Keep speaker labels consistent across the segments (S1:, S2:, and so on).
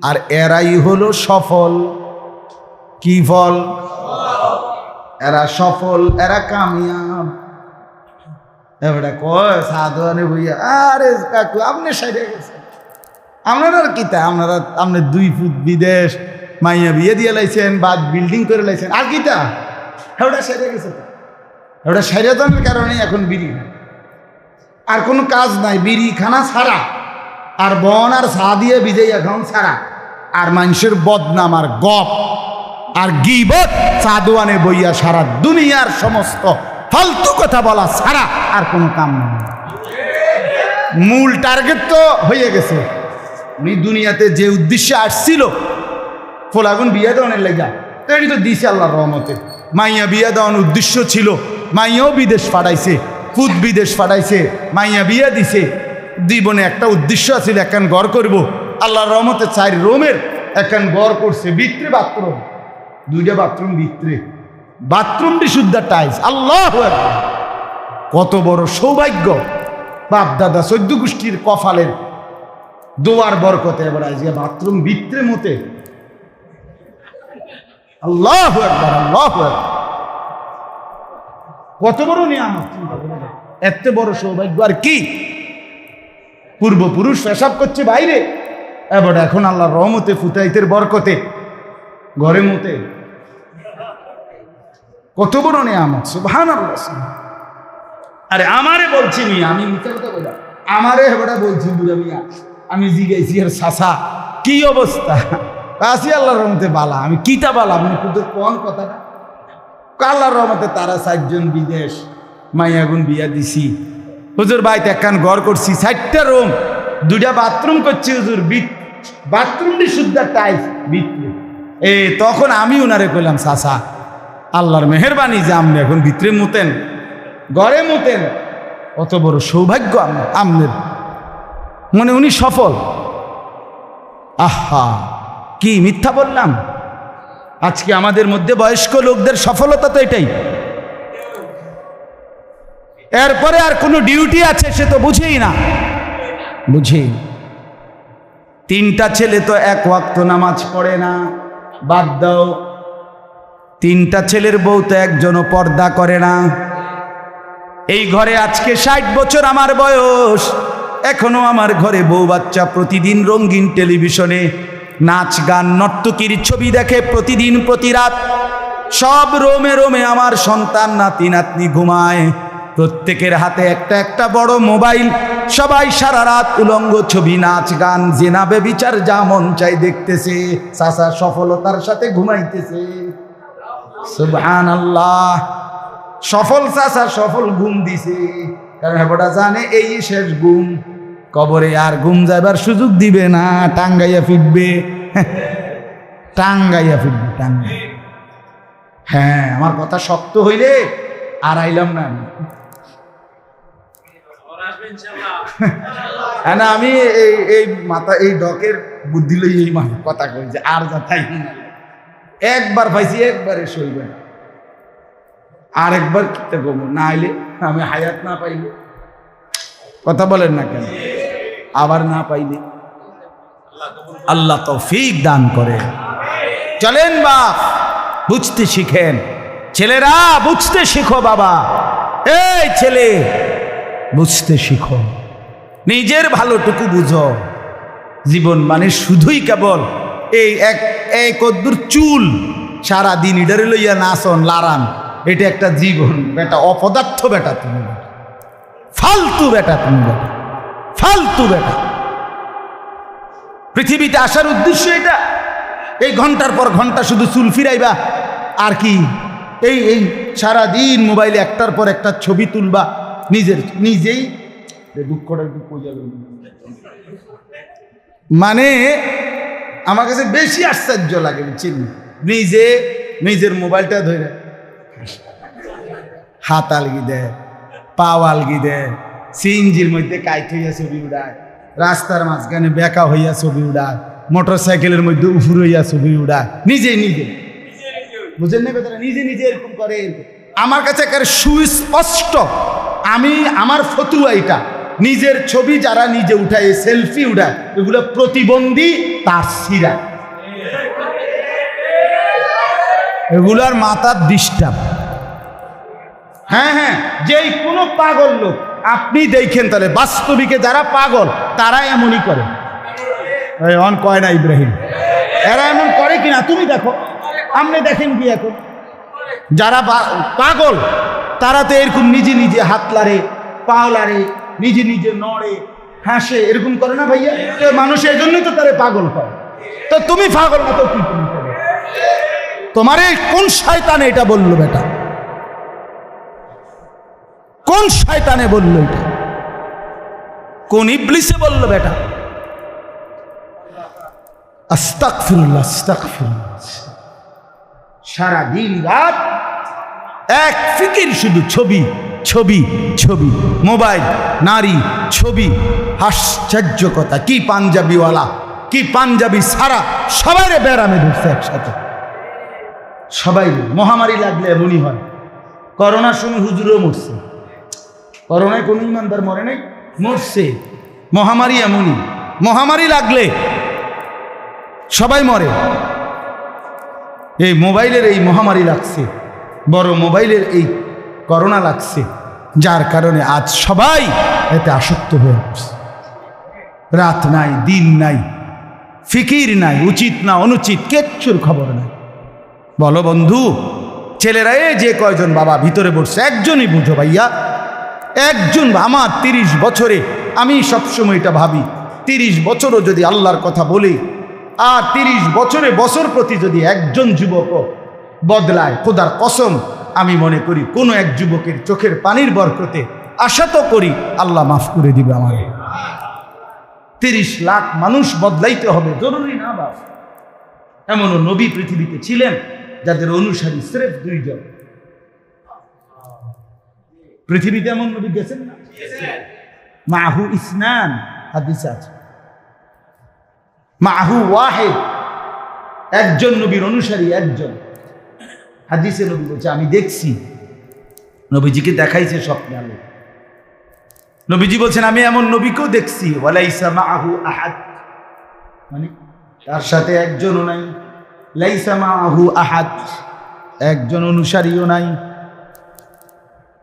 S1: আর এরাই হলো সফল। কি ফল? এরা সফল, এরা কামিয়াব। এবারে কয় সাধুয়ানে বইয়া, আরে কাকু আপনি সাইডে গেছেন, আপনারা কি তা, আপনারা আপনি 2 ফুট বিদেশ মাইয়া বিয়ে দিয়ে লাইছেন, বাদ বিল্ডিং করে লাইছেন, আর কি তা ওটা সাইডে গেছে। ওটা সাইডানোর কারণে এখন বিড়ি, আর কোনো কাজ নাই, বিড়ি খানা ছাড়া, আর বন আর চা দিয়ে বিজয়ী এখন ছাড়া, আর মানুষের বদনাম আর গপ আর গীবত সাধুয়ানে বইয়া সারা দুনিয়ার সমস্ত ফালতু কথা বলা ছাড়া আর কোনো কাম নেই। মূল টার্গেট তো হয়ে গেছে। উনি দুনিয়াতে যে উদ্দেশ্যে আসছিল, ফোলাগুন বিয়া দেওয়ানের লেগা, তো এটি তো দিছে আল্লাহর রহমতে। মাইয়া বিয়া দেওয়ার উদ্দেশ্য ছিল, মাইয়াও বিদেশ পাঠাইছে, খুদ বিদেশ পাঠাইছে, মাইয়া বিয়া দিছে। জীবনে একটা উদ্দেশ্য আছিল, একখান ঘর করব। আল্লাহর রহমতে 4 রুমের একখান ঘর করছে, ভিতরে বাথরুম, 2টা বাথরুম ভিতরে, বাথরুমটি শুদ্ধ টাইলস। আল্লাহু আকবার, কত বড় সৌভাগ্য! বাপ দাদা 14 গোষ্ঠীর কপালের দোয়ার বরকতে এবার আজকে বাথরুম ভিতরে মতে। আল্লাহু আকবার, আল্লাহু আকবার, কত বড় নিয়ামত! এত বড় সৌভাগ্য আর কি! পূর্বপুরুষ পেশাব করছে বাইরে, এবার এখন আল্লাহর রহমতে ফুতাইতের বরকতে ঘরে মতে। কত বড় নিয়ামত! সুবহানাল্লাহ। আরে আমারে বলছি মিয়া, আমি মিথ্যা কথা বলি, আমারে হেবড়া বলছি বুড়া মিয়া, আমি জিগাইছি আর সাসা কি অবস্থা? আসি আল্লাহর রহমতে বালা। আমি কিতা বালা, আপনি কিন্তু কোন কথাটা? আল্লাহর রহমতে তারা 4 জন বিদেশ মাইয়াগুন বিয়া দিছি। হুজুর বাইতে একখান ঘর করছি, 4টা রুম, 2টা বাথরুম করছি হুজুর, বাথরুমটি শুদ্ধ টাইলস ভিতরে। তখন আমি উনারে কইলাম, সাসা আল্লাহর মেহেরবানি যে আপনি এখন ভিতরে মুতেন, ঘরে মুতেন, অত বড় সৌভাগ্য আপনার। মানে উনি সফল। আহা, কি মিথ্যা বললাম! আজকে আমাদের মধ্যে বয়স্ক লোকদের সফলতা তো এটাই। এরপরে আর কোনো ডিউটি আছে সে তো বুঝেই না, বুঝেই। 3টা ছেলে তো 1 ওয়াক্ত নামাজ পড়ে না, বাদ দাও। 3টা ছেলের বউ তো একজনও পর্দা করে না। এই ঘরে আজকে 60 বছর আমার বয়স, এখনো আমার ঘরে বউ বাচ্চা প্রতিদিন রঙিন টেলিভিশনে নাচ গান নর্তকীর ছবি দেখে প্রতিদিন প্রতি রাত। সব রোমে রোমে আমার সন্তান নাতি নাতনি ঘুমায়, প্রত্যেকের হাতে একটা একটা বড় মোবাইল। সবাই সারা রাত উলঙ্গ ছবি, নাচ গান, জেনা বেবিচার যা মন চাই দেখতেছে। চাচা সফলতার সাথে ঘুমাইতেছে। সুবহানাল্লাহ। সফল চাচা সফল ঘুম দিছে, কারণ হেবটা জানে এই শেষ ঘুম, কবরে আর ঘুম যাবার সুযোগ দিবে না, টাঙ্গাইয়া ফিরবে, টাঙ্গাইয়া ফিরবে, টাঙ্গাই। হ্যাঁ, আমার কথা শক্ত হইলে আর আইলাম না আমি। হ্যাঁ না, আমি এই মাথা এই ডকের বুদ্ধি লই এই কথা কই যে আর যা তাই একবার পাইছি, একবারে সইবে না, আর একবার কিতে গমো না আইলে আমি হায়াত না পাইলে। কথা বলেন না কেন? আবার না পাইলে আল্লাহ তৌফিক দান করে। চলেন বাপ, বুঝতে শিখেন। ছেলেরা বুঝতে শিখো, বাবা এই ছেলে বুঝতে শিখো, নিজের ভালোটুকু বুঝো। জীবন মানে শুধুই কেবল এই কদ্দুর চুল সারাদিন ইডারে লইয়া নাচন লারান, এটা একটা জীবন বেটা? অপদার্থ বেটা তুমি, ফালতু বেটা তুমি, বেটা ফালতু বেটা। পৃথিবীতে আসার উদ্দেশ্য এটা? এই ঘন্টার পর ঘন্টা শুধু চুল ফিরাইবা আর কি? এই সারাদিন মোবাইলে একটার পর একটা ছবি তুলবা, নিজেই দুঃখটা একটু মানে আমার কাছে বেশি আশ্চর্য লাগে, বুঝছেন? নিজের মোবাইলটা ধরে হাত আলগি দেয়, পাও আলগি দেয়, সিএনজির মধ্যে কাইট হইয়া ছবি উড়ায়, রাস্তার মাঝখানে বেকা হইয়া ছবি উড়ায়, মোটর সাইকেলের মধ্যে উফুর হইয়া ছবি উড়ায়, নিজে বুঝেন না কথাটা? নিজে এরকম করে। আমার কাছে একেবারে সুস্পষ্ট, আমার ফতুয়া এটা, নিজের ছবি যারা নিজে উঠায়, সেলফি উঠায়, এগুলো প্রতিবন্ধী তাসিরা, এগুলার মাথার ডিস্টার্ব। হ্যাঁ, যেই কোনো পাগল লোক আপনি দেখেন, তাহলে বাস্তবিকে যারা পাগল তারা এমনই করে। অন কয় না ইব্রাহিম, এরা এমন করে কিনা তুমি দেখো, আপনি দেখেন কি এখন যারা পাগল তারা তো এরকম নিজে নিজে হাত লাড়ে, পা লাড়ে, নিজে নিজে নড়ে, হাসে, এরকম করে না ভাইয়া? মানুষ এই জন্যই তো তারা পাগল করে। তো তুমি পাগল না তো কি তুমি করবে? তোমার এই কোন শয়তানে এটা বললো বেটা? কোন শয়তানে বললো এটা? কোন ইবলিসে বললো বেটা? আস্তাগফিরুল্লাহ, আস্তাগফিরুল্লাহ। সারা দিন রাত এক ফিকির, শুধু ছবি ছবি ছবি, মোবাইল, নারী, ছবি। আশ্চর্য কথা, কি পাঞ্জাবিওয়ালা, কি পাঞ্জাবি সারা, সবাই বেড়ামে ধরছে একসাথে। সবাই মহামারী লাগলে এমনই হয়। করোনার সময় হুজুরও মরছে, করোনায় কোন ইমানদার মরে নাই, মরছে। মহামারী এমনই, মহামারী লাগলে সবাই মরে। এই মোবাইলের এই মহামারী লাগছে, বড় মোবাইলের এই করোনা লাগছে, যার কারণে আজ সবাই এতে আসক্ত হয়ে পড়ছে। রাত নাই, দিন নাই, ফিকির নাই, উচিত না অনুচিত কিচ্ছুর খবর নাই। বলো বন্ধু, ছেলেরা যে কয়জন বাবা ভিতরে বসছে, একজনই বুঝো ভাইয়া, একজন। আমার 30 বছরে আমি সবসময় এটা ভাবি, 30 বছরও যদি আল্লাহর কথা বলি, আর 30 বছরে বছর প্রতি যদি একজন যুবকও বদলায়, খোদার কসম আমি মনে করি কোনো এক যুবকের চোখের পানির বরকতে আশা তো করি আল্লাহ মাফ করে দিবে আমাকে। 30 লাখ মানুষ বদলাইতে হবে জরুরি না বাস। এমনও নবী পৃথিবীতে ছিলেন যাদের অনুসারী স্রেফ 2 জন। পৃথিবীতে এমন নবী গেছেন না? মাহু ইসনান, হাদিস আছে মাহু ওয়াহিদ, একজন নবীর অনুসারী একজন। হাদিসে নবী বলছে, আমি দেখছি, নবীজিকে দেখাইছে স্বপ্নে আলো। নবীজি বলছেন, আমি এমন নবীকেও দেখছি, ওয়ালাইসা মাহু আহাদ, মানে তার সাথে একজনও নাই, লাইসা মাহু আহাদ, একজন অনুসারীও নাই।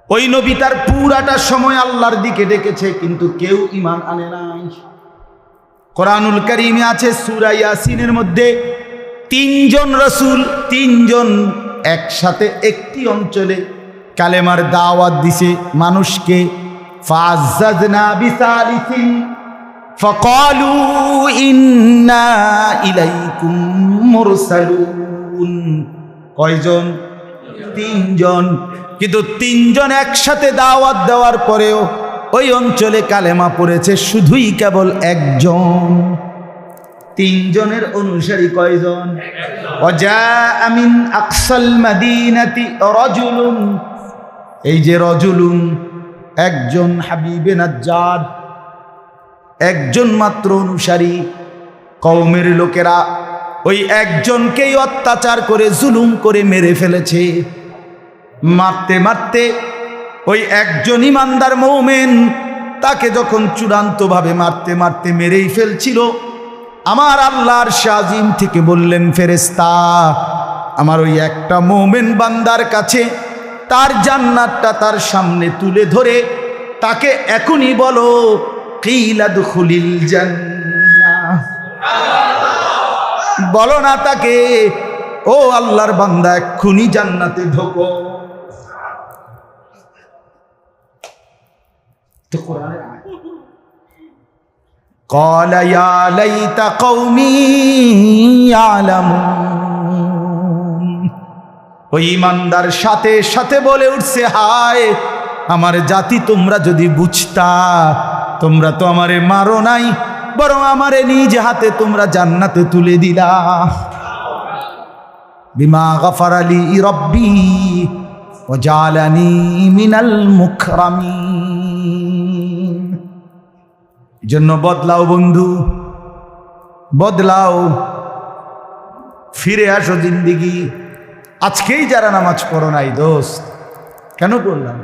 S1: ওই নবী তার পুরাটা সময় আল্লাহর দিকে ডেকেছে, কিন্তু কেউ ঈমান আনে নাই। কোরআনুল কারীমে আছে সূরা ইয়াসিনের মধ্যে 3 জন রাসূল, 3 জন একসাথে একটি অঞ্চলে কালেমার দাওয়াত দিছে মানুষকে। ফাযাদনা বিসালিসিন ফাকালু ইন্না ইলাইকুম মুরসালুন। কয়জন? 3 জন। কিন্তু 3 জন একসাথে দাওয়াত দেওয়ার পরেও ওই অঞ্চলে কালেমা পড়েছে শুধুই কেবল একজন। 3 জনের অনুসারী কয়জন? ওয়াজাআ মিন আকসাল মাদিনাতি রাজুলুন, এই যে রাজুলুন একজন, হাবিবে নাজ্জার একজন মাত্র অনুসারী। কওমের লোকেরা ওই একজনকেই অত্যাচার করে জুলুম করে মেরে ফেলেছে। মারতে মারতে ওই একজন ইমানদার মুমিন, তাকে যখন চূড়ান্তভাবে মারতে মারতে মেরেই ফেলছিল, আমার আল্লাহর শাজিম থেকে বললেন, ফেরেশতা আমার ওই একটা মুমিন বান্দার কাছে তার জান্নাতটা তার সামনে তুলে ধরে তাকে এখনই বলো, কিলা দুখুলিল জান্নাহ, বলো না তাকে, ও আল্লাহর বান্দা এক্ষুনি জান্নাতে ঢোকো। তো কোরআনের আয়াত, ক্বালা ইয়া লাইতা কওমি ইয়ালামুন, ওই ইমানদার সাথে সাথে বলে উঠছে, হায় আমার জাতি, তোমরা যদি বুঝতা, তোমরা তো আমারে মারো নাই, বরং আমারে নিজ হাতে তোমরা জান্নাতে তুলে দিলা। বিমা গফারা লি রব্বি ওয়া জালানি মিনাল মুকরামিন। জন্য বদলাও বন্ধু, বদলাও, ফিরে আসো জিন্দেগি। আজকেই যারা নামাজ পড়ো নাই দোস্ত, কেন পড়লাম?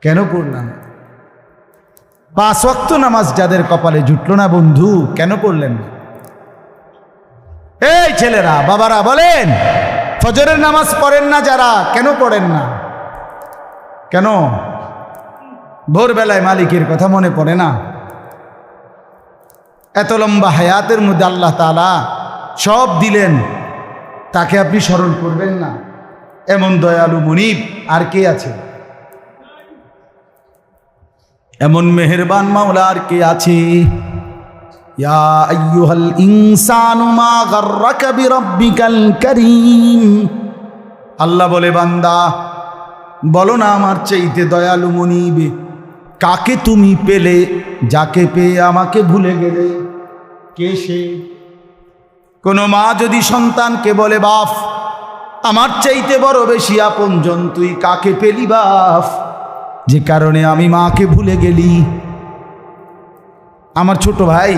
S1: কেন পড়লাম? 5 ওয়াক্ত নামাজ যাদের কপালে জুটলো না বন্ধু, কেন পড়লেন না? এই ছেলেরা, বাবারা বলেন, ফজরের নামাজ পড়েন না যারা, কেন পড়েন না? কেন? ভোরবেলায় মালিকের কথা মনে পড়ে না? এত লম্বা হায়াতের মধ্যে আল্লাহ তাআলা সব দিলেন, তাকে আপনি স্মরণ করবেন না? এমন দয়ালু মুনিব আর কে আছে? এমন মেহেরবান মাওলা আর কে আছে? ইয়া আইয়ুহাল ইনসানু মা গাররাকা বিরাব্বিকাল কারীম। আল্লাহ বলে, বান্দা বলো না আমার চাইতে দয়ালু মুনিব কাকে তুমি পেলে, যাকে পেয়ে আমাকে ভুলে গেলে? কে সে? কোনো মা যদি সন্তানকে বলে, বাপ আমার চাইতে বড় বেশি আপনজন তুই কাকে পেলি বাপ, যে কারণে আমি মাকে ভুলে গেলি? আমার ছোট ভাই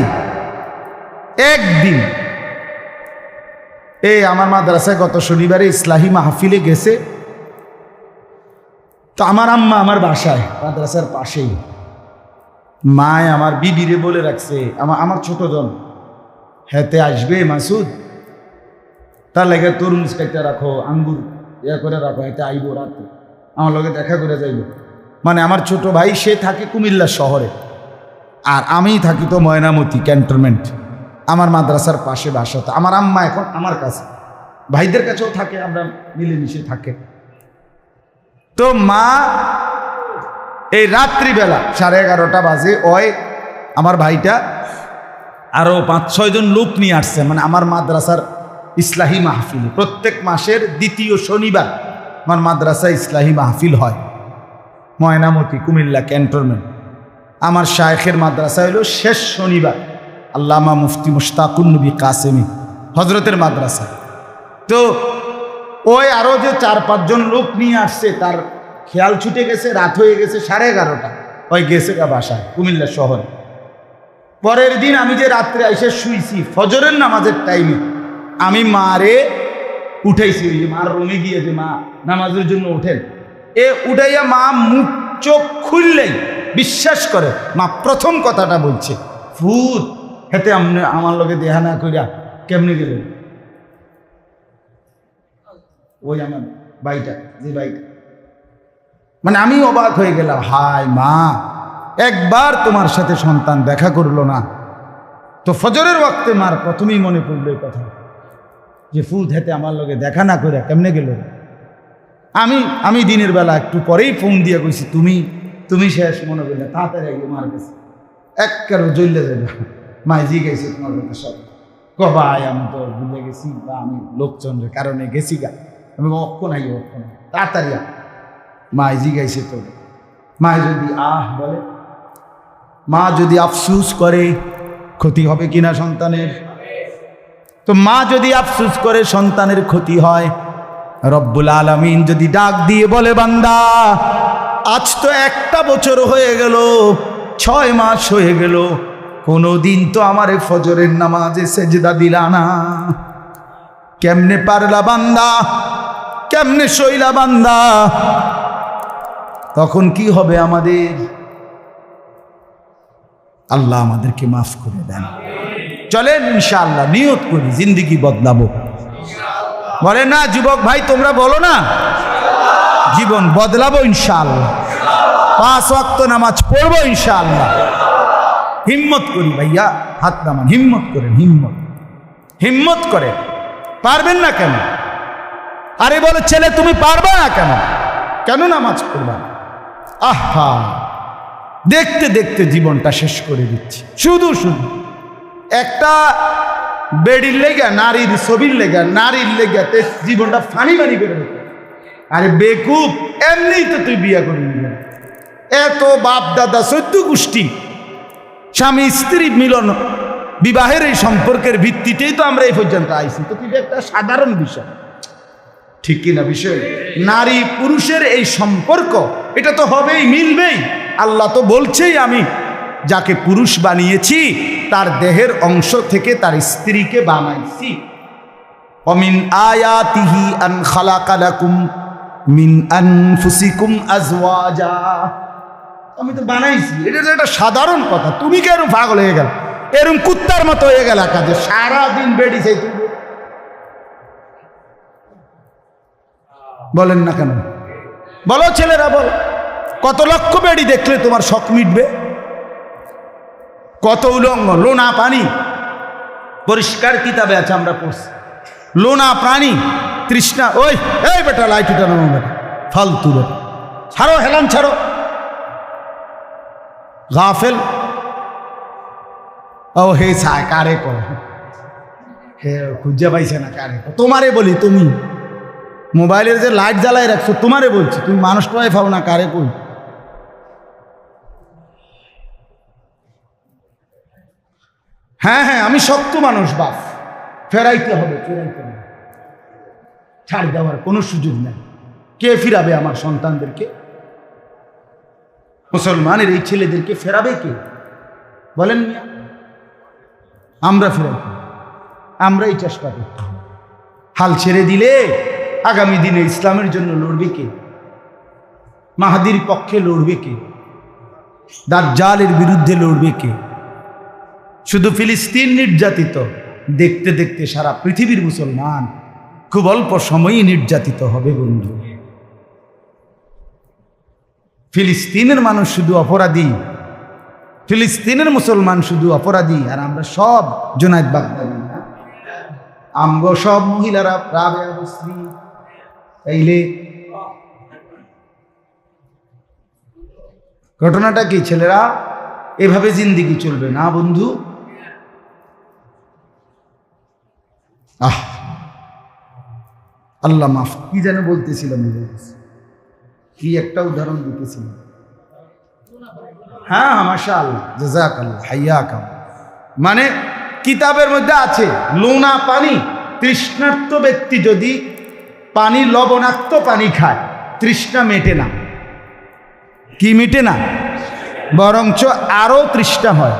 S1: একদিন আমার মাদ্রাসায় গত শনিবারে ইসলাহি মাহফিলে গেছে। তো আমার আম্মা আমার বাসায় মাদ্রাসার পাশেই, মায় আমার বিবিরে বলে রাখছে, আমার ছোট জন হেতে আসবে মাসুদ, তার লাগে তরমুজ খাইতে রাখো, আঙ্গুর করে রাখো, হেতে আইব রাতে, আমার লগে দেখা করে যাইব। মানে আমার ছোট ভাই সে থাকে কুমিল্লা শহরে, আর আমি থাকি তো ময়নামতি ক্যান্টনমেন্ট, আমার মাদ্রাসার পাশে বাসা। তো আমার আম্মা এখন আমার কাছে, ভাইদের কাছেও থাকে, আমরা মিলেমিশে থাকে। তো মা এই রাত্রিবেলা 11:30 বাজে আমার ভাইটা আরো 5-6 জন লোক নিয়ে আসছে, মানে আমার মাদ্রাসার ইসলাহি মাহফিল প্রত্যেক মাসের দ্বিতীয় শনিবার আমার মাদ্রাসায় ইসলাহি মাহফিল হয়, ময়নামতি কুমিল্লা ক্যান্টনমেন্ট। আমার শায়েখের মাদ্রাসা হলো শেষ শনিবার, আল্লামা মুফতি মুশতাকুন নবী কাসেমি হজরতের মাদ্রাসা। তো আরো যে 4-5 জন লোক নিয়ে আসছে, তার খেয়াল ছুটে গেছে, রাত হয়ে গেছে 11:30, গেছে বাসায় কুমিল্লা শহরে। পরের দিন আমি যে রাত্রে এসে শুইছি ফজরের নামাজের টাইমে, আমি মারে উঠাইছি, ওই যে মার রুমে গিয়ে যে মা নামাজের জন্য উঠেন, উঠাইয়া মা মুখ চোখ খুললেই বিশ্বাস করে মা প্রথম কথাটা বলছে, ফুত হেতে আমার লগে দেহা না কইরা কেমনে গেল? ওই আমার ভাইটা, যে ভাইটা, মানে আমি অবাক হয়ে গেলাম, হায় মা, একবার তোমার সাথে সন্তান দেখা করলো না। তো ফজরের ওয়াক্তে মার প্রথমেই মনে পড়লো এই কথা, যে ফুত হেতে আমার লগে দেখা না করে কেমনে গেল? আমি দিনের বেলা একটু পরেই ফোন দিয়ে কইছি, তুমি শেষ মনে করলে, তাড়াতাড়ি আগে মার গেছে, একবারে জ্বললে যাবে। মাই জি গেছে তোমার কথা সব, ভাই আমি তো ভুলে গেছি, বা আমি লোকজনের কারণে গেছি গা, আমি অক্ষণ আই অক্ষণ তাড়াতাড়ি মাই জি গাইছে। তো মা যদি বলে, মা যদি আফসুস করে, ক্ষতি হবে কিনা সন্তানের? তো মা যদি আফসুস করে সন্তানের ক্ষতি হয়। রব্বুল আলামিন যদি ডাক দিয়ে বলে, বান্দা আজ তো 1 বছর হয়ে গেল, 6 মাস হয়ে গেল, কোনদিন তো আমারে ফজরের নামাজে সেজদা দিলা না, কেমনে পারলা বান্দা, কেমনে সইলা বান্দা? তখন কি হবে আমাদের? আল্লাহ আমাদেরকে মাফ করে দেন। চলেন ইনশাআল্লাহ নিয়ত করি জিন্দেগি বদলাবো। বলে না যুবক ভাই, তোমরা বলো না, জীবন বদলাবো ইনশাআল্লাহ, 5 ওয়াক্ত নামাজ পড়বো ইনশাআল্লাহ। হিম্মত করি ভাইয়া, হাত নামান, হিম্মত করেন, হিম্মত করে। পারবেন না কেন? আরে বলে ছেলে তুমি পারবে না কেন? কেন নামাজ পড়বা? আহা, দেখতে দেখতে জীবনটা শেষ করে দিচ্ছি। শুধু একটা বেডির লেগা, নারীর ছবির লেগা, নারীর লেগা জীবনটা ফানি করে দিতে। আরে বেকুব, এমনি তো তুই বিয়া করে নিবি। এত বাপ দাদা 14 গোষ্ঠী স্বামী স্ত্রী মিলন, বিবাহের এই সম্পর্কের ভিত্তিতেই তো আমরা এই পর্যন্ত আইছি। তো কিন্তু একটা সাধারণ বিষয়, ঠিক কিনা বিষয়? নারী পুরুষের এই সম্পর্ক, এটা তো হবেই, মিলবেই। আল্লাহ তো বলছেই, আমি যাকে পুরুষ বানিয়েছি তার দেহের অংশ থেকে তার স্ত্রীকে বানাইছি। অমিন আয়াতিহি আন খালাকা লাকুম মিন আনফুসিকুম আজওয়াজা। আমি তো বানাইছি, এটা তো একটা সাধারণ কথা। তুমি কেন পাগল হয়ে গেল, এরকম কুত্তার মতো হয়ে গেল কাজে, সারাদিন বেড়ি চাই তুমি বলেন না কেন? বলো ছেলেরা, বলো কত লক্ষ বেড়ি দেখলে তোমার শখ মিটবে? কত উলঙ্গ, লোনা পানি, পরিষ্কার কিতাবে আছে আমরা পড়ছি, লোনা প্রাণী, তৃষ্ণা। ওই এই বেটা লাইটটা নামো বেটা, ফালতু বেটা, ছাড়ো হেলান ছাড়ো, গাফেল। ও হে ছায় কারে কর, হে খুঁজে পাইছে না কারে কর। তোমারে বলি, তুমি মোবাইলের যে লাইট জ্বালাই রাখছো তোমারে বলছি, তুমি মানুষটাই পাও না কারে কই। হ্যাঁ হ্যাঁ, আমি শক্ত মানুষ বাপ, ফেরাইতে হবে, ফেরাইতে হবে, ছাড় দেওয়ার কোনো সুযোগ নেই। কে ফিরাবে আমার সন্তানদেরকে? মুসলমানের এই ছেলেদেরকে ফেরাবে কে বলেন? আমরা ফেরাইতে, আমরাই চেষ্টা করতে। হাল ছেড়ে দিলে আগামী দিনে ইসলামের জন্য লড়বে কে? মাহাদির পক্ষে লড়বে কে? দাজ্জালের বিরুদ্ধে লড়বে কে? শুধু ফিলিস্তিন নির্যাতিত, দেখতে দেখতে সারা পৃথিবীর মুসলমান খুব অল্প সময়ই নির্যাতিত হবে বন্ধু। ফিলিস্তিনের মানুষ শুধু অপরাধী, ফিলিস্তিনের মুসলমান শুধু অপরাধী, আর আমরা সব জুনায়েদ বাগদাদি না, আমগো সব মহিলারা রাবেয়া বসরি। তাইলে ঘটনাটা কি ছেলেরা? এভাবে জিন্দেগি চলবে না বন্ধু। আল্লাহ মাফ, কি যেন বলতেছিলাম, কি একটা উদাহরণ দিতেছিলাম। হ্যাঁ মাশাআল্লাহ, জাযাকাল্লাহ, হাইয়াকাম। মানে কিতাবের মধ্যে আছে লোনা পানি, তৃষ্ণার্ত ব্যক্তি যদি পানি, লবণাক্ত পানি খায়, তৃষ্ণা মেটে না। কি মেটে না? বরঞ্চ আরো তৃষ্ণা হয়।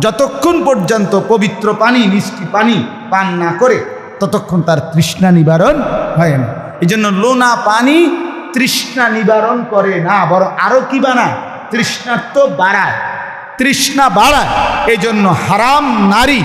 S1: যতক্ষণ পর্যন্ত পবিত্র পানি, মিষ্টি পানি পান না করে, ততক্ষণ তার তৃষ্ণা নিবারণ হয় না। এই জন্য লোনা পানি তৃষ্ণা নিবারণ করে না, বরং আরো কি বানায়? তৃষ্ণার্ত বাড়ায়, তৃষ্ণা বাড়ায়। এই জন্য হারাম নারী,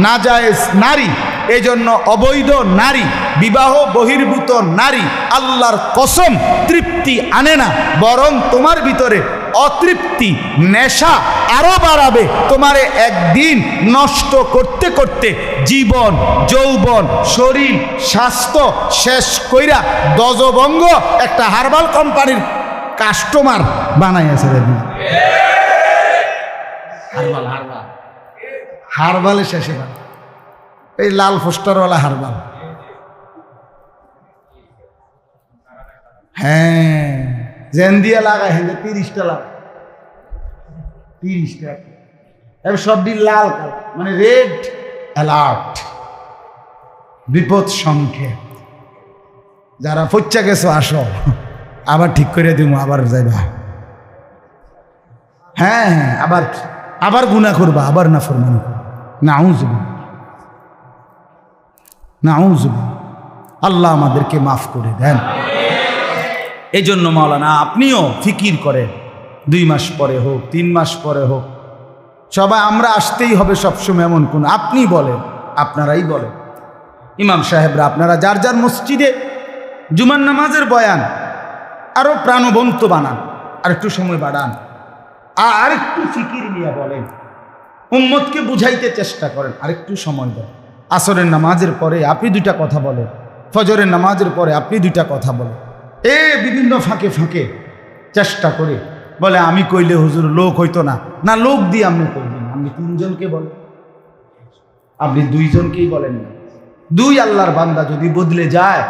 S1: নাজায়েজ নারী, এই জন্য অবৈধ নারী, বিবাহ বহির্ভূত নারী, আল্লাহর কসম তৃপ্তি আনে না, বরং তোমার ভিতরে অতৃপ্তি, নেশা আরো বাড়াবে। তোমারে একদিন নষ্ট করতে করতে জীবন, যৌবন, শরীর, স্বাস্থ্য শেষ কইরা দজভঙ্গ একটা হার্বাল কোম্পানির কাস্টমার বানাইয়াছে। হার্বাল, হার্বাল, হার্বালের শেষে এই লাল পোস্টারওয়ালা হার্বাল। হ্যাঁ, জেন দিয়ে লাগায়, হ্যাঁ 30টা লাগায়, 30টা, এবার সবটি লাল কালার, মানে রেড অ্যালার্ট, বিপদ সংকেত। যারা ফচ্চা গেছো আসো, আবার ঠিক করে দিব, আবার যাইবা। হ্যাঁ হ্যাঁ, আবার আবার গুনাহ করবা, আবার নাফরমানি করবা। নাউযুবিল্লাহ, নাউযুবিল্লাহ, আল্লাহ আমাদেরকে মাফ করে দেন। এই জন্য মাওলানা আপনিও ফিকির করেন, 2 মাস পরে হোক, 3 মাস পরে হোক, সবাই আমরা আসতেই হবে সবসময় এমন কোন, আপনি বলেন, আপনারাই বলেন, ইমাম সাহেবরা আপনারা যার যার মসজিদে জুমার নামাজের বয়ান আরো প্রাণবন্ত বানান, আর একটু সময় বাড়ান, আর একটু ফিকির নিয়ে বলেন, উম্মতকে বুঝাইতে চেষ্টা করেন, আরেকটু সময় দেন। আসরের নামাজের পরে আপনি 2টা কথা বলেন, ফজরের নামাজের পরে আপনি 2টা কথা বলেন। বিভিন্ন ফাঁকে ফাঁকে চেষ্টা করে বলে আমি কইলে হুজুর লোক হইতো না, না লোক দিয়ে আপনি করবেন, আপনি 3 জনকে বলেন, আপনি 2 জনকেই বলেন না। 2 আল্লাহর বান্দা যদি বদলে যায়,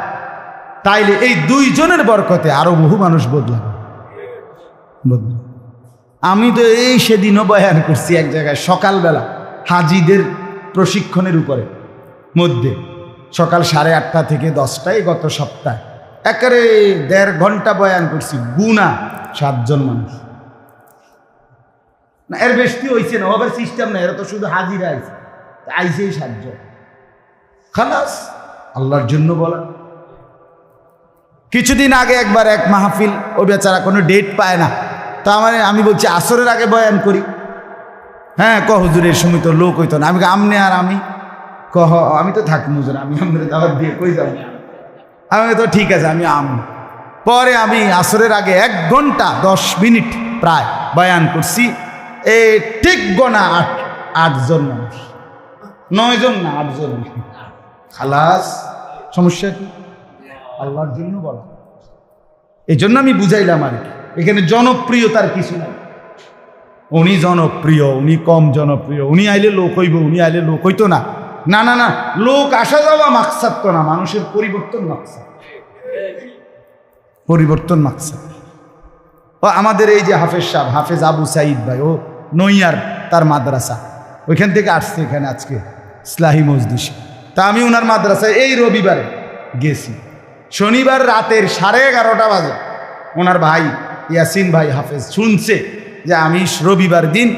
S1: তাইলে এই 2 জনের বরকতে আরো বহু মানুষ বদলাবে। আমি তো এই সেদিনও বয়ান করছি এক জায়গায়, সকালবেলা হাজিদের প্রশিক্ষণের উপরে মধ্যে, সকাল 8:30 থেকে 10টায়, গত সপ্তাহে একেবারে 1.5 ঘন্টা বয়ান করছি। গুনা 7 জন মানুষ, না এর বেশি হয়েছে না, ওভার সিস্টেম না, এরা তো শুধু হাজিরা আইছে, আইসেই 7 জন, খালাস আল্লাহর জন্য বলা। কিছুদিন আগে একবার এক মাহফিল, ও বেচারা কোনো ডেট পায় না, তা আমি বলছি আসরের আগে বয়ান করি। হ্যাঁ হুজুরের সময় তো লোক হইতো না। আমি আমনে আর আমি আমি তো থাকি হুজুর, আমি আমাদের দাওয়াত দিয়ে কই যাব। আমি তো ঠিক আছে আমি পরে আমি আসরের আগে 1 ঘন্টা 10 মিনিট প্রায় বয়ান করছি। এই ঠিক গোনা 8 জন মানুষ, 9 জন না 8 জন। খালাস, সমস্যা কি? আল্লাহর জন্য বলা। এই জন্য আমি বুঝাইলাম আর কি, এখানে জনপ্রিয়তার কিছু নাই। উনি জনপ্রিয়, উনি কম জনপ্রিয়, উনি আইলে লোক হইব, উনি আইলে লোক হইতো না। না না না, লোক আসা যাওয়া মাকসাদ তো না, মানুষের পরিবর্তন মাকসাদ, পরিবর্তন মাকসাদ। ও আমাদের এই যে হাফেজ সাহেব, হাফেজ আবু সাইদ ভাই, ও নইয়ার তার মাদ্রাসা, ওইখান থেকে আসছে এখানে আজকে ইসলাহি মজলিসে। তা আমি ওনার মাদ্রাসায় এই রবিবারে গেছি। শনিবার রাতের 11:30 বাজে ওনার ভাই ইয়াসিন ভাই হাফেজ শুনছে যে আমি রবিবার দিন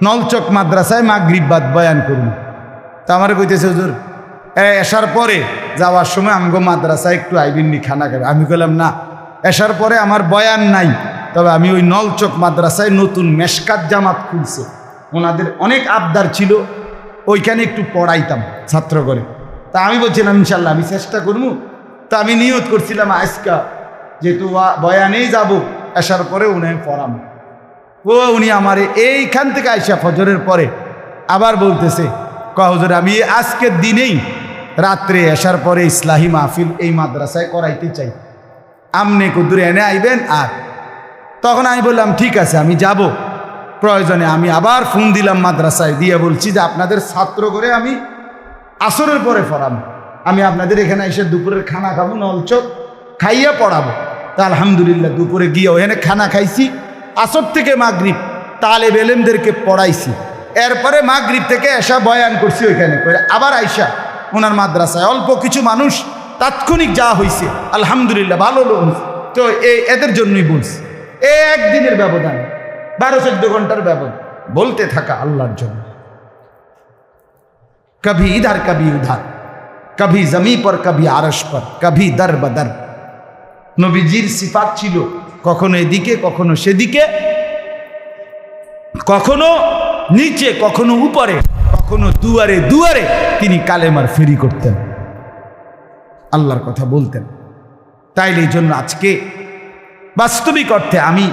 S1: নলচক মাদ্রাসায় মাগরিব বাদ বয়ান করব। তা আমার কইতেছে হুজুর এসার পরে যাওয়ার সময় আমগো মাদ্রাসায় একটু আইবিননি খানা খাবে। আমি কইলাম না, এসার পরে আমার বয়ান নাই, তবে আমি ওই নলচক মাদ্রাসায় নতুন মেশকাত জামাত খুলছে, ওনাদের অনেক আবদার ছিল, ওইখানে একটু পড়াইতাম ছাত্র করে। তা আমি বলছিলাম ইনশাল্লাহ আমি চেষ্টা করবো। তা আমি নিয়ত করছিলাম আজকা যেহেতু বয়ানেই যাব, আসার পরে উনি পড়াম। উনি আমার এইখান থেকে আইসা ফজরের পরে আবার বলতেছে হুজুর আমি আজকের দিনেই রাত্রে আসার পরে ইসলাহি মাহফিল এই মাদ্রাসায় করাইতে চাই, আমনে কুদুরে এনে আইবেন। আর তখন আমি বললাম ঠিক আছে আমি যাব, প্রয়োজনে আমি আবার ফোন দিলাম মাদ্রাসায়, দিয়ে বলছি যে আপনাদের ছাত্র করে আমি আসরের পরে পড়াবো, আমি আপনাদের এখানে এসে দুপুরের খানা খাবো, নলচক খাইয়া পড়াবো। তা আলহামদুলিল্লাহ দুপুরে গিয়ে ওখানে খানা খাইছি, আসর থেকে মাগরিব তালেব এলেমদেরকে পড়াইছি, এরপরে মাগরিব থেকে এসা বয়ান করছি ওইখানে করে। আবার আইসা ওনার মাদ্রাসায় অল্প কিছু মানুষ তাৎক্ষণিক যা হয়েছে আলহামদুলিল্লাহ ভালো লোক। তো এদের জন্যই বলছি, একদিনের ব্যবধান 12-14 ঘন্টার ব্যবধান, বলতে থাকা আল্লাহর জন্য। কবি ইধার কবি উধার, কবি জমি পর কবি আরশ পর, কবি দর বদর। নবীজির সিফাত ছিল কখনো এদিকে কখনো সেদিকে, কখনো নিচে কখনো উপরে, কখনো দুয়ারে দুয়ারে তিনি কালেমার ফেরি করতেন, আল্লাহর কথা বলতেন। তাইলে এই জন্য আজকে বাস্তবিক অর্থে আমি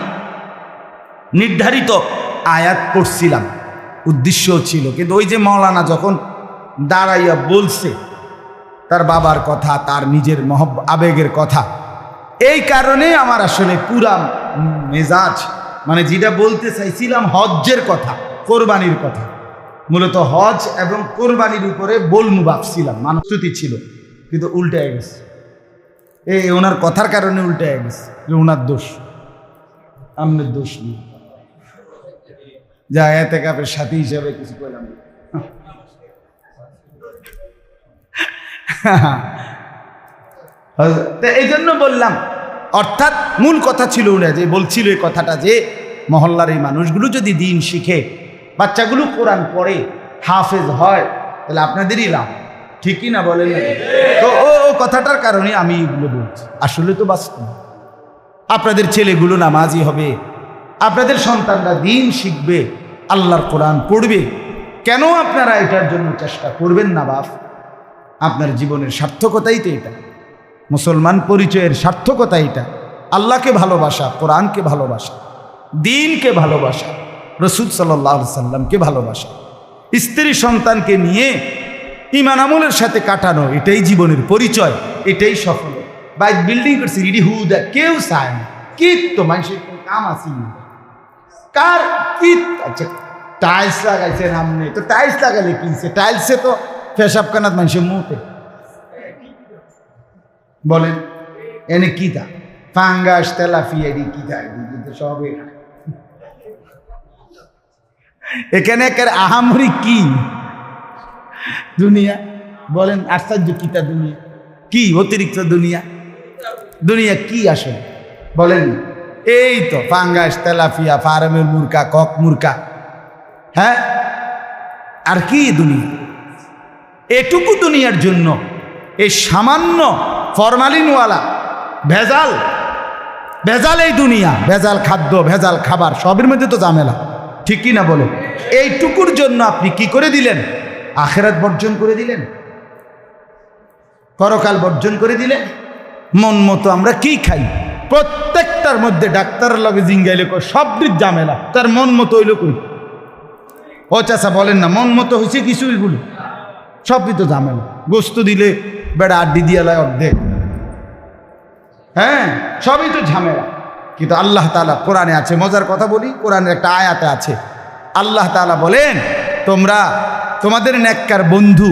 S1: নির্ধারিত আয়াত পড়ছিলাম, উদ্দেশ্য ছিল, কিন্তু ওই যে মাওলানা যখন দাঁড়াইয়া বলছে তার বাবার কথা, তার নিজের আবেগের কথা, এই কারণে আমার আসলে পুরা মেজাজ, মানে যেটা বলতে চাইছিলাম হজ্জের কথা, কোরবানির কথা, মূলত হজ এবং কোরবানির উপরে বলমু ভাবছিলাম, মানস্তুতি ছিল, কিন্তু উল্টে গেছে। ওনার কথার কারণে উল্টে গেছে, ওনার দোষ, আমনের দোষ নেই। যা এতেকাফের সাথী হিসাবে কিছু করলাম এই জন্য বললাম, অর্থাৎ মূল কথা ছিল উনি যে বলছিল এই কথাটা যে মহল্লার এই মানুষগুলো যদি দিন শিখে, বাচ্চাগুলো কোরআন পড়ে, হাফেজ হয়, তাহলে আপনাদেরই লাভ, ঠিকই না বলেন? তো ও কথাটার কারণে আমি এগুলো বলছি। আসলে তো বাস্তব, আপনাদের ছেলেগুলো নামাজি হবে, আপনাদের সন্তানরা দিন শিখবে, আল্লাহর কোরআন পড়বে, কেন আপনারা এটার জন্য চেষ্টা করবেন না? বাপ, আপনার জীবনের সার্থকতাই তো এটা, মুসলমান পরিচয়ের সার্থকতা এটা, আল্লাহকে ভালোবাসা, কোরআনকে ভালোবাসা, দিনকে ভালোবাসা, রসুল সাল্লাল্লাহু আলাইহি সাল্লামকে ভালোবাসা, স্ত্রী সন্তানকে নিয়ে ঈমান আমলের সাথে কাটানো, এটাই জীবনের পরিচয়, এটাই সফল। বাইক বিল্ডিং করছে রিডি হুদা, কেউ চায় না, কি তো মানুষের কাম আছে কার কি? আচ্ছা টাইলস লাগাইছেন আপনি, তো টাইলস লাগালে কিনছে, টাইলসে তো পেশাব কানাত মানুষের মুখে বলেন, এনে কি তা ফাঙ্গাস তেলাফিয়া কি থাকে সব এখানে একের আহামরি কি দুনিয়া বলেন? আশ্চর্য কিতা দুনিয়া, কি অতিরিক্ত দুনিয়া, দুনিয়া কি আসলে বলেন? এই তো ফাঙ্গাস তেলাফিয়া, ফার্মের মুরকা, কক মুরকা, হ্যাঁ, আর কি দুনিয়া? এটুকু দুনিয়ার জন্য এই সামান্য ফরমালিনওয়ালা ভেজাল ভেজাল এই দুনিয়া, ভেজাল খাদ্য, ভেজাল খাবার, সবের মধ্যে তো ঝামেলা, ঠিক কি না বলো? এইটুকুর জন্য আপনি কি করে দিলেন? আখিরাত বর্জন করে দিলেন, পরকাল বর্জন করে দিলেন। মন মতো আমরা কি খাই, প্রত্যেকটার মধ্যে ডাক্তার লগে জিঙ্গাইলে সবটির ঝামেলা, তার মন মতো হইল কই? ও চাচা বলেন না, মন মতো হয়েছে কিছু, এগুলো সবই তো ঝামেলা। গোস্ত দিলে বেড়া আড্ডি দিয়ালায় অর্ধেক, হ্যাঁ সবই তো ঝামেলা। কিন্তু আল্লাহ তাআলা কোরআনে আছে, মজার কথা বলি, কোরআনের একটা আয়াতে আছে, আল্লাহ তাআলা বলেন তোমরা তোমাদের নেককার বন্ধু,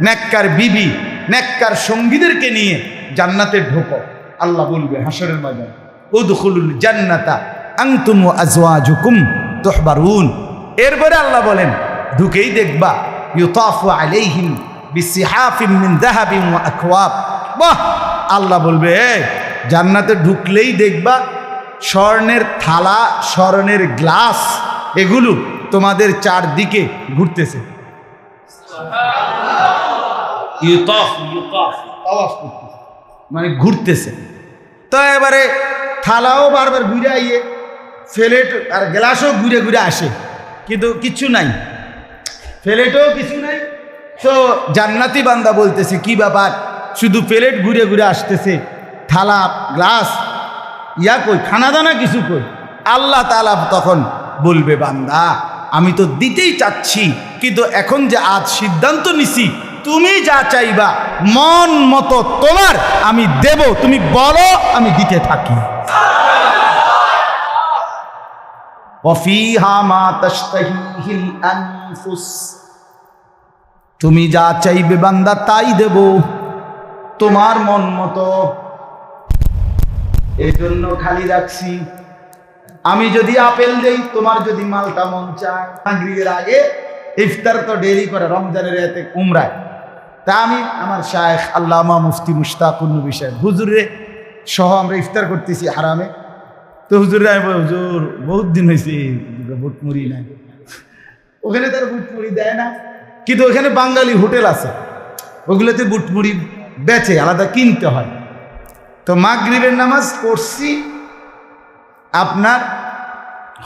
S1: নেককার বিবি, নেককার সঙ্গীদেরকে নিয়ে জান্নাতে ঢোকো। আল্লাহ বলবে হাসরের ময়দানে, উদখুলুল জান্নাতা আনতুম ওয়া আজওয়াজুকুম তুহবারুন। এরপরে আল্লাহ বলেন ঢুকেই দেখবা ইউতাফু আলাইহিম বিসিহাফিম মিন যাহাবিন ওয়া আকওয়াব। বাহ! আল্লাহ বলবে জান্নাতে ঢুকলেই দেখবা স্বর্ণের থালা, স্বর্ণের গ্লাস, এগুলো তোমাদের চারদিকে ঘুরতেছে। মানে ঘুরতেছে। তো এবারে থালাও বারবার ঘুরে আইয়ে, প্লেট আর গ্লাসও ঘুরে ঘুরে আসে, কিন্তু কিছু নাই, প্লেটও কিছু নাই। তো জান্নাতি বান্দা বলতেছে কি ব্যাপার, শুধু প্লেট ঘুরে ঘুরে আসতেছে, থালা গ্লাস ইয়া কই, খানা দানা কিছু কই? আল্লাহ তাআলা তখন বলবে বান্দা আমি তো দিতেই চাচ্ছি, কিন্তু এখন যে আজ সিদ্ধান্ত নিছি তুমি যা চাইবা মন মতো তোমার আমি দেব, তুমি বলো আমি দিতে থাকি। ওয়াফিহা মা তাশতাহিহিল আনফুস, তুমি যা চাইবে বান্দা তাই দেব তোমার মন মতো। এই জন্য খালি রাখছি, আমি যদি আপেল দেই, তোমার যদি মালটা মন চায়। মাগরিবের আগে ইফতার তো দেরি করে রমজানের রাতে উমরায়, তা আমি আমার শায়েখ আল্লামা মুফতি মুশতাকুন নবী সাহেব হুজুরে সহ আমরা ইফতার করতেছি হারামে। তো হুজুরে আমি বলি হুজুর বহুত দিন হয়েছে বুটমুড়ি নাই, ওখানে তার বুটমুড়ি দেয় না, কিন্তু ওখানে বাঙালি হোটেল আছে, ওগুলোতে বুটমুড়ি বেচে, আলাদা কিনতে হয়। তো মাগরিবের নামাজ পড়ছি আপনার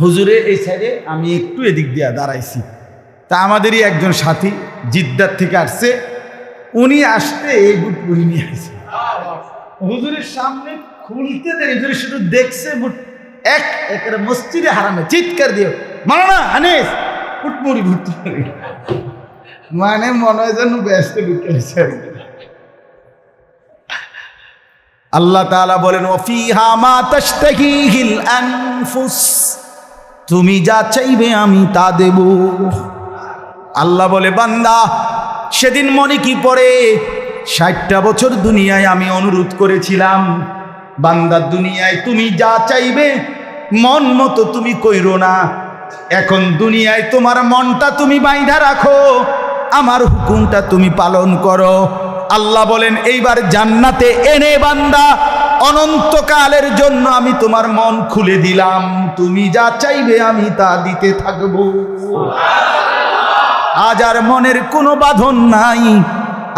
S1: হুজুরে এই সাইডে, আমি একটু এদিক দিয়ে দাঁড়াইছি। তা আমাদেরই একজন সাথী জিদ্দার থেকে আসছে, উনি আসতে এই বুটমুড়ি নিয়ে আসছে, হুজুরের সামনে খুলতে দেরি, হুজুরে শুধু দেখছে একের মসজিদে হারামে চিৎকার দিয়ে মাওলানা আনিস বুটমুড়ি বুটমুড়ি, মানে মনে হয় যেন ব্যস্ত ঢুকে আসছে। আল্লাহ তাআলা বলেন ওয়াফিহা মা তাশতাহিহিল আনফুস, তুমি যা চাইবে আমি তা দেব। আল্লাহ বলে বান্দা সেদিন মনে কি পড়ে, 60টা বছর দুনিয়ায় আমি অনুরোধ করেছিলাম বান্দা দুনিয়ায় তুমি যা চাইবে মন মতো তুমি কইরো না, এখন দুনিয়ায় তোমার মনটা তুমি বাইন্ধা রাখো, আমার হুকুমটা তুমি পালন করো। আল্লাহ বলেন এইবার জান্নাতে এনে বান্দা অনন্তকালের জন্য আমি তোমার মন খুলে দিলাম, তুমি যা চাইবে আমি তা দিতে থাকবো। আজ আর মনের কোনো বাঁধন নাই,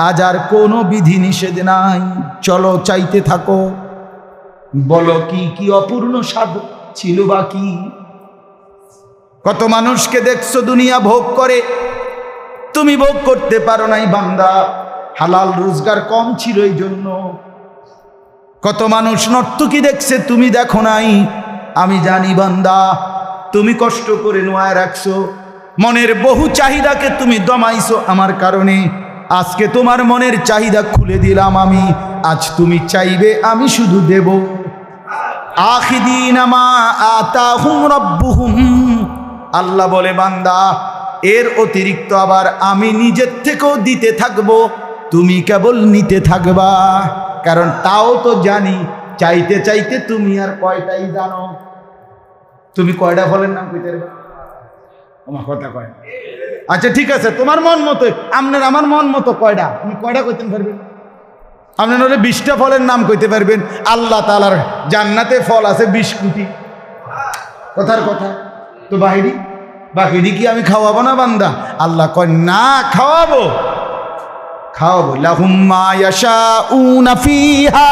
S1: আজ আর কোনো বিধি নিষেধ নাই, চলো চাইতে থাকো। বলো কি কি অপূর্ণ স্বাদ ছিল বাকি। কত মানুষকে দেখছো দুনিয়া ভোগ করে, তুমি ভোগ করতে পারো নাই বান্দা, হালাল রোজগার কম ছিল এই জন্য। কত মানুষ নর্তকী দেখছে, তুমি দেখো নাই, আমি জানি বান্দা তুমি কষ্ট করে নোয়ায় রাখছো, মনের বহু চাহিদাকে তুমি দমাইছো আমার কারণে। আজকে তোমার মনের চাহিদা খুলে দিলাম আমি, আজ তুমি চাইবে আমি শুধু দেব। আখিদিনা মা আতাহুম রাব্বুহুম, আল্লাহ বলে বান্দা এর অতিরিক্ত আবার আমি নিজের থেকেও দিতে থাকবো, তুমি কেবল নিতে থাকবা। কারণ তাও তো জানি চাইতে চাইতে তুমি আর কয়টাই জানো, তুমি কয়টা ফলের নাম কইতে পারবে? আমার কথা কয়। আচ্ছা ঠিক আছে, তোমার মন মতো, আপনার আমার মন মতো কয়টা, তুমি কয়টা কইতে পারবেন? আপনার হলে 20টা ফলের নাম কইতে পারবেন। আল্লাহ তাআলার জান্নাতে ফল আছে 20 কোটি, কথার কথা। তো বাহিরি কি আমি খাওয়াবো না বান্দা? আল্লাহ কয় না, খাওয়াবো খাওয়াবো। লাহুম মা ইয়াশাউনা ফিহা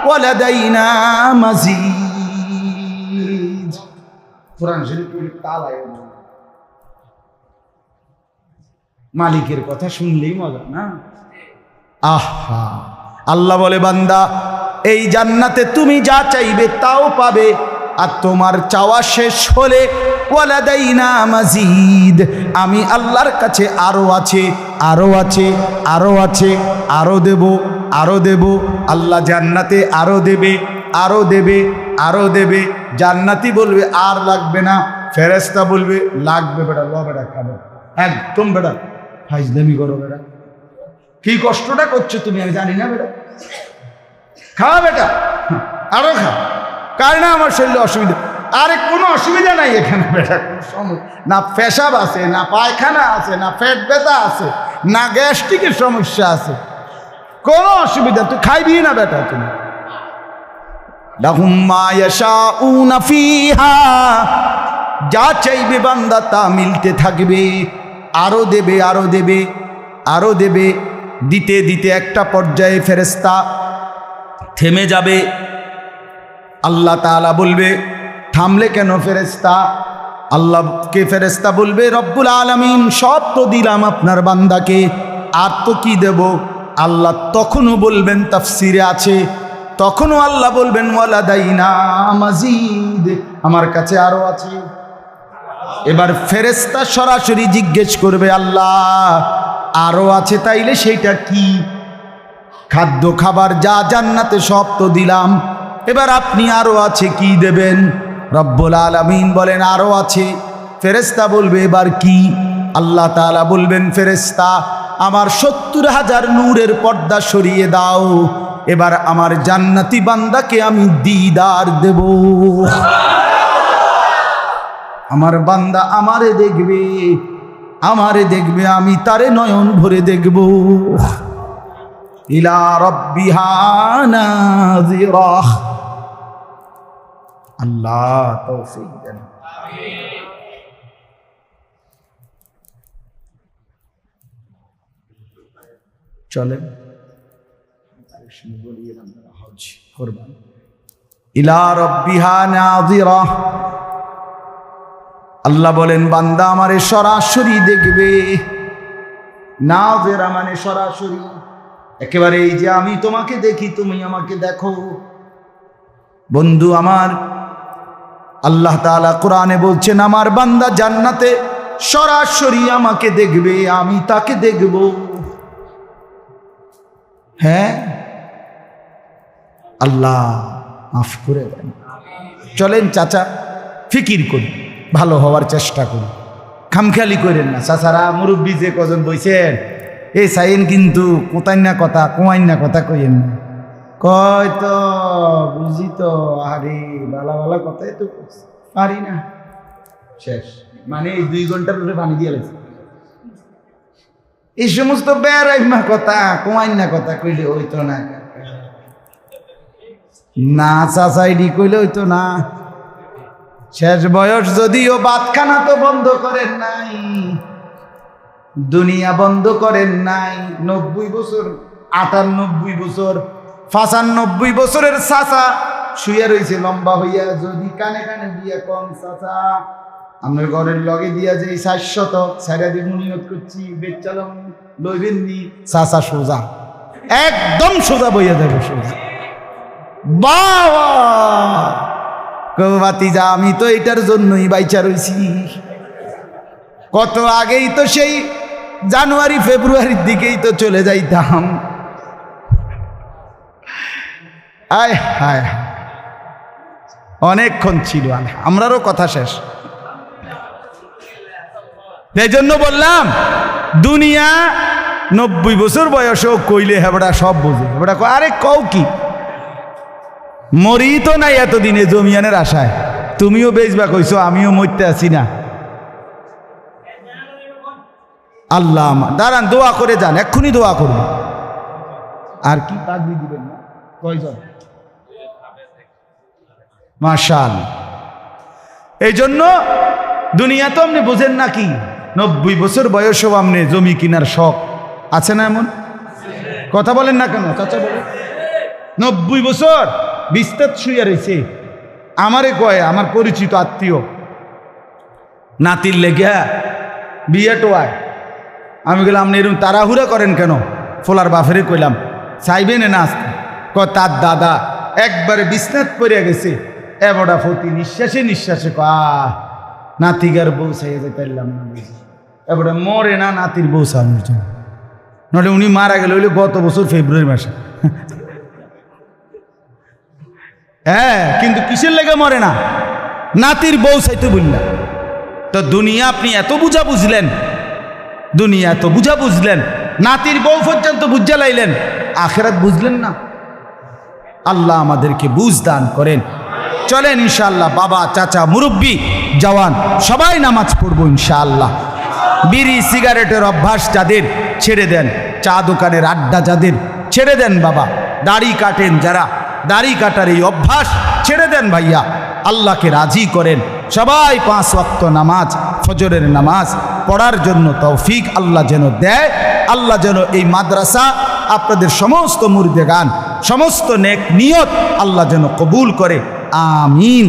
S1: ওয়া লাদাইনা মাজিদ, কোরআন শরীফ তালায় মালিকের কথা শুনলেই মজা না। আহা, আল্লাহ বলে বান্দা এই জান্নাতে তুমি যা চাইবে তাও পাবে, আর তোমার চাওয়া শেষ হলে ওয়ালাদাইনা মাজিদ, আমি আল্লাহর কাছে আরো আছে, আরো আছে, আরো আছে, আরো দেব, আরো দেব। আল্লাহ জান্নাতে আরো দেবে, আরো দেবে, আরো দেবে। জান্নাতি বলবে আর লাগবে না, ফেরেশতা বলবে লাগবে। বেটা ল বেটা খাবে, একদম বেটা ফাইজলামি করো বেটা, কি কষ্টটা করছো তুমি আমি জানি না বেটা, খা বেটা, আরো খা। কারণ আমার শরীরে অসুবিধা, আরে কোনো অসুবিধা নাই এখানে বেটা, কোনো সমস্যা না, পেশাব আছে না, পায়খানা আছে না, পেট ব্যথা আছে না, গ্যাস্ট্রিকের সমস্যা আছে, কোনো অসুবিধা, তুই খাইবি না বেটা তুমি। লাহুম মা ইয়াশাউনা ফিহা, যা চাইবে বান্দা তা মিলতে থাকবে, আরো দেবে, আরো দেবে, আরো দেবে। দিতে দিতে একটা পর্যায়ে ফেরেশতা থেমে যাবে। আল্লাহ তাআলা বলবে থামলে কেন ফেরেশতা? আল্লাহকে ফেরেশতা বলবে রব্বুল আলামিন সব তো দিলাম আপনার বান্দাকে, আর তো কি দেব? আল্লাহ তখনও বলবেন, তাফসিরে আছে, তখনও আল্লাহ বলবেন ওয়ালাদাইনা মাজিদ, আমার কাছে আরো আছে। এবার ফেরেশতা সরাসরি জিজ্ঞেস করবে আল্লাহ আরো আছে তাইলে সেইটা কি? খাদ্য খাবার যা জান্নাতে সব তো দিলাম, এবার আপনি আরো আছে কি দেবেন? রব্বুল আলামিন বলেন আরো আছে। ফেরেশতা বলবে এবার কি? আল্লাহ তাআলা বলবেন ফেরেশতা আমার 70,000 নূরের পর্দা সরিয়ে দাও, এবার আমার জান্নাতি বান্দাকে আমি দিদার দেব। আমার বান্দা আমারে দেখবে, আমারে দেখবে, আমি তারে নয়ন ভরে দেখব। ইলা রাব্বিহা নাযিরা। আল্লাহ তৌফিক দেন। চলেন হজ করবেন। ইলা রাব্বিহা নাযিরা। আল্লাহ বলেন বান্দা আমারে সরাসরি দেখবে। নাযিরা মানে সরাসরি, একেবারে এই যে আমি তোমাকে দেখি তুমি আমাকে দেখো। বন্ধু আমার, আল্লাহ তাআলা কোরআনে বলছেন আমার বান্দা জান্নাতে সরাসরি আমাকে দেখবে, আমি তাকে দেখব। হ্যাঁ, আল্লাহ মাফ করে দেন। চলেন চাচা ফিকির করি, ভালো হওয়ার চেষ্টা করি, খামখেয়ালি করেন না। চাচারা মুরব্বী যে কজন বইছেন এই সাইন কিন্তু কোথায় না কথা কোয়াইন না কথা কইেন না, কয় তো বুঝি তো, আরে ভালো ভালো কথাই তো পারি না, শেষ। মানে এই 2 ঘন্টার উপরে পানি দিয়ে লাগছে। এই সমস্ত বেড়াইমা কথা কোয়াইন না কথা কইলে হইতো না, না চাচাইডি কইলে হইতো না। শেষ বয়স যদিও বাতখানা তো বন্ধ করেন নাই, দুনিয়া বন্ধ করেন নাই। 90 বছর 98 বছর 95 বছরের চাচা শুয়ে রয়েছে লম্বা হইয়া, যদি কানে কানে দিয়া কম চাচা আমার ঘরের লগে দিয়া যে 400 সারা দিয়ে নিয়ত করছি বেচালাম লইবেন নি, চাচা সোজা একদম সোজা বইয়া যাবে, সোজা। বাবা বাতিজা আমি তো এটার জন্যই বাইচা রইছি, কত আগেই তো সেই জানুয়ারি ফেব্রুয়ারির দিকেই তো চলে যাইতাম। আয় হায়, অনেকক্ষণ ছিল, আমরারও কথা শেষ। এই জন্য বললাম দুনিয়া 90 বছর বয়সেও কইলে হেবড়া সব বোঝে। হেবড়া আরে কও কি, মরি তো নাই এতদিনে জমিয়ানের আশায়, তুমিও বেচবা কইছো, আমিও মরতে আছি না। আল্লাহ দাঁড়ান, দোয়া করে যান, এক্ষুনি দোয়া করবো। আর কি তাকবীর দিবেন না? কয়জন? মাশাআল্লাহ। এই জন্য দুনিয়া তো আপনি বোঝেন নাকি, 90 বছর বয়সেও আপনি জমি কিনার শখ আছে না? এমন কথা বলেন না কেন চাচা? বলেন 90 বছর বিস্তার শুয়ে রয়েছে। আমারে কয় আমার পরিচিত আত্মীয়, নাতির লেগে বিয়ে টোয়ায়। আমি গেলাম আপনি এরকম তাড়াহুড়া করেন কেন? ফোলার বাফেরে কইলাম চাইবেন না আসতে। তার দাদা একবারে বিছনাত পড়ে গেছে, এবড়া ফতি নিঃশ্বাসে নিঃশ্বাসে নাতিগার বউ চাইয়া যেতে পারলাম না, এবারে মরে না নাতির বউ চানোর জন্য। নাহলে উনি মারা গেল হইলে গত বছর ফেব্রুয়ারি মাসে। হ্যাঁ, কিন্তু কিসের লেগে মরে না? নাতির বউ চাইতে বললাম। তো দুনিয়া আপনি এত বুঝা বুঝলেন, দুনিয়া এত বুঝা বুঝলেন, নাতির বউ পর্যন্ত বুঝা লাইলেন, আখেরাত বুঝলেন না। আল্লাহ আমাদেরকে বুঝ দান করেন। চলেন ইনশাআল্লাহ, বাবা চাচা মুরব্বী জওয়ান সবাই নামাজ পড়বো ইনশাআল্লাহ। বিড়ি সিগারেটের অভ্যাস যাদের ছেড়ে দেন, চা দোকানের আড্ডা যাদের ছেড়ে দেন, বাবা দাড়ি কাটেন যারা, দাড়ি কাটার এই অভ্যাস ছেড়ে দেন ভাইয়া, আল্লাহকে রাজি করেন। সবাই 5 ওয়াক্ত নামাজ, ফজরের নামাজ পড়ার জন্য তৌফিক আল্লাহ যেন দেয়। আল্লাহ যেন এই মাদ্রাসা আপনাদের সমস্ত মুর্দে গান, সমস্ত নেক নিয়ত আল্লাহ যেন কবুল করে। আমিন।